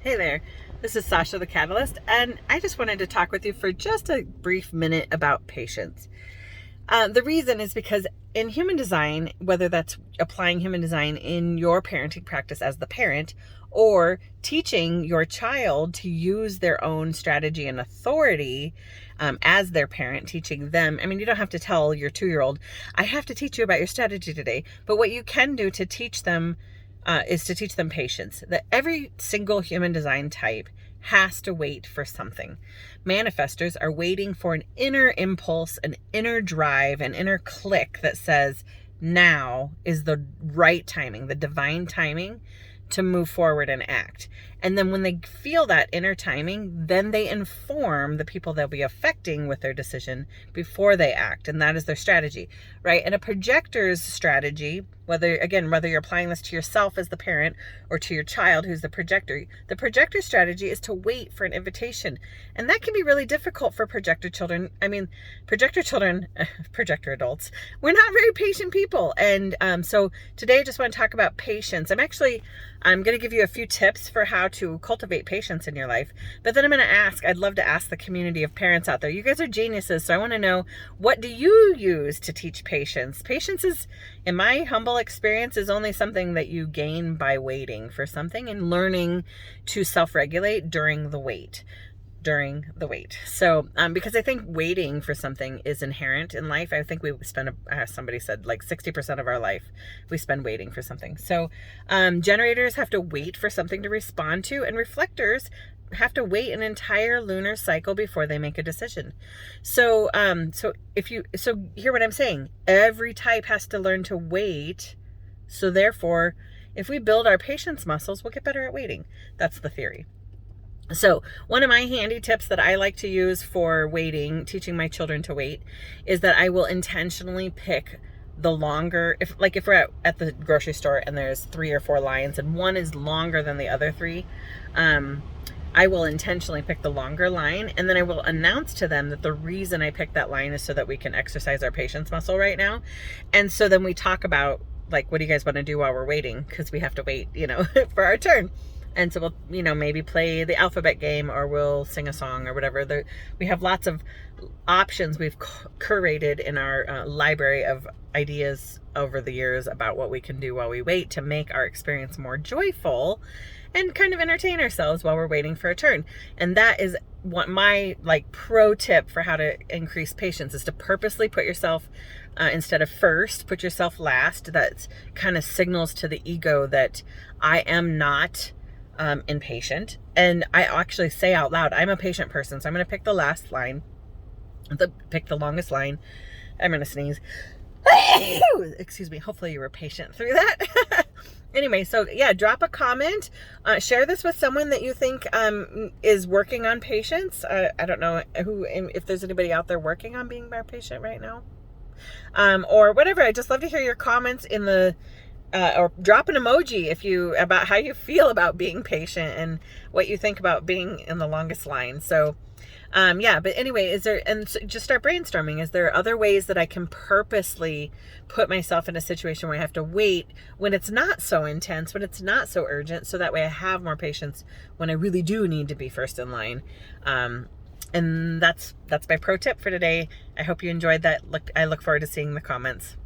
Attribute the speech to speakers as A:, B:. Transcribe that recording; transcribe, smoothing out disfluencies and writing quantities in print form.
A: Hey there, this is Sasha the Catalyst, and I just wanted to talk with you for just a brief minute about patience. The reason is because in human design, whether that's applying human design in your parenting practice as the parent, or teaching your child to use their own strategy and authority as their parent, teaching them. I mean, you don't have to tell your 2-year-old, I have to teach you about your strategy today, but what you can do to teach them is to teach them patience. That every single human design type has to wait for something. Manifestors are waiting for an inner impulse, an inner drive, an inner click that says, now is the right timing, the divine timing to move forward and act. And then when they feel that inner timing, then they inform the people they'll be affecting with their decision before they act. And that is their strategy, right? And a projector's strategy, whether you're applying this to yourself as the parent or to your child who's the projector strategy is to wait for an invitation. And that can be really difficult for projector children. I mean, projector adults, we're not very patient people. And so today I just want to talk about patience. I'm going to give you a few tips for how to cultivate patience in your life. But then I'd love to ask the community of parents out there. You guys are geniuses. So I want to know, what do you use to teach patience? Patience is, in my humble experience, is only something that you gain by waiting for something and learning to self-regulate during the wait. So, because I think waiting for something is inherent in life. I think we spend, somebody said, like 60% of our life we spend waiting for something. So, generators have to wait for something to respond to, and reflectors have to wait an entire lunar cycle before they make a decision. So, hear what I'm saying. Every type has to learn to wait. So therefore, if we build our patience muscles, we'll get better at waiting. That's the theory. So one of my handy tips that I like to use for waiting, teaching my children to wait, is that I will intentionally pick the longer, if we're at the grocery store and there's 3 or 4 lines and one is longer than the other 3, I will intentionally pick the longer line, and then I will announce to them that the reason I picked that line is so that we can exercise our patience muscle right now. And so then we talk about, like, what do you guys want to do while we're waiting? Because we have to wait, for our turn. And so we'll, maybe play the alphabet game, or we'll sing a song or whatever. We have lots of options we've curated in our library of ideas over the years about what we can do while we wait to make our experience more joyful and kind of entertain ourselves while we're waiting for a turn. And that is what my pro tip for how to increase patience is, to purposely put yourself instead of first, put yourself last. That kind of signals to the ego that I am not impatient. And I actually say out loud, I'm a patient person, so I'm going to pick the last line, pick the longest line. I'm going to sneeze. Excuse me. Hopefully you were patient through that. Anyway, so yeah, drop a comment. Share this with someone that you think is working on patience. I don't know if there's anybody out there working on being more patient right now, or whatever. I just love to hear your comments in the or drop an emoji about how you feel about being patient and what you think about being in the longest line. So, but anyway, just start brainstorming. Is there other ways that I can purposely put myself in a situation where I have to wait when it's not so intense, when it's not so urgent, so that way I have more patience when I really do need to be first in line. And that's my pro tip for today. I hope you enjoyed that. I look forward to seeing the comments.